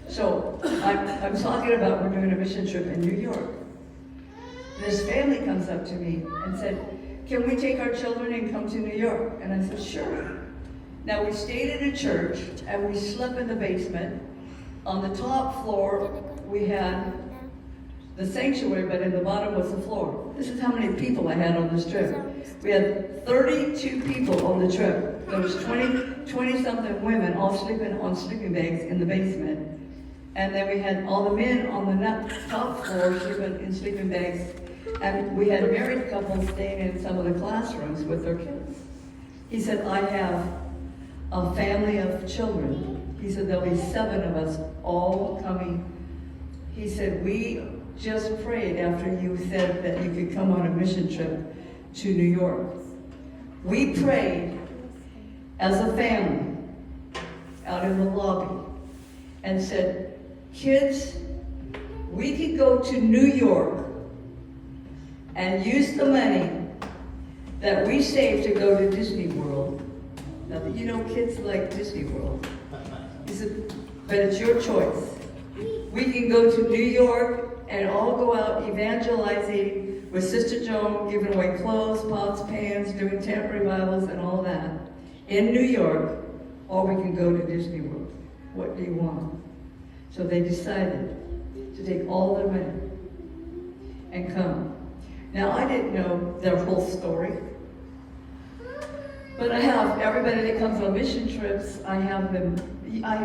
So I'm talking about we're doing a mission trip in New York. This family comes up to me and said, can we take our children and come to New York? And I said, sure. Now we stayed in a church and we slept in the basement. On the top floor, we had the sanctuary, but in the bottom was the floor. This is how many people I had on this trip. We had 32 people on the trip. There was 20-something women all sleeping on sleeping bags in the basement. And then we had all the men on the top floor sleeping in sleeping bags. And we had married couples staying in some of the classrooms with their kids. He said, I have a family of children. He said, there'll be 7 of us all coming. He said, we just prayed after you said that you could come on a mission trip to New York. We prayed as a family out in the lobby and said, kids, we could go to New York and use the money that we saved to go to Disney World. Now, you know, kids like Disney World. He said, but it's your choice. We can go to New York and all go out evangelizing with Sister Joan, giving away clothes, pots, pans, doing tent revivals and all that in New York, or we can go to Disney World. What do you want? So they decided to take all their money and come. Now, I didn't know their whole story, but I have everybody that comes on mission trips, I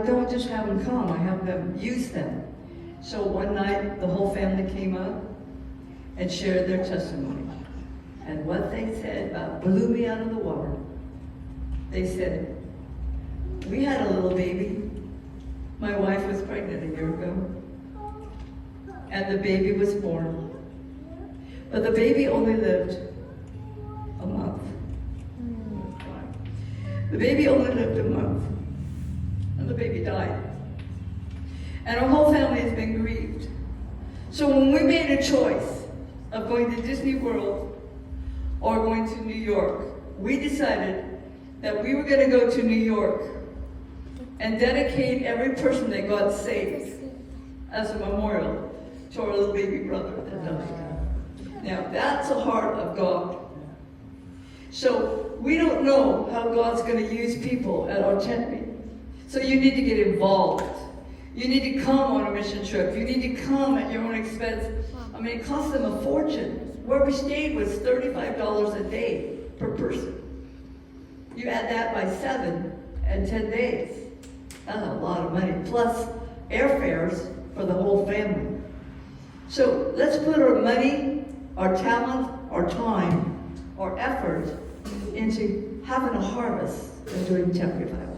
don't just have them come, I have them use them. So one night, the whole family came up and shared their testimony. And what they said about blew me out of the water. They said, we had a little baby. My wife was pregnant a year ago. And the baby was born. But the baby only lived a month. The baby only lived a month. And the baby died. And our whole family has been grieved. So when we made a choice of going to Disney World or going to New York, we decided that we were going to go to New York and dedicate every person that got saved as a memorial to our little baby brother that died. Now, that's the heart of God. So we don't know how God's going to use people at our tent meeting. So you need to get involved. You need to come on a mission trip. You need to come at your own expense. I mean, it cost them a fortune. Where we stayed was $35 a day per person. You add that by 7 and 10 days. That's a lot of money. Plus airfares for the whole family. So let's put our money, our talent, our time, our effort into having a harvest and doing tent revival.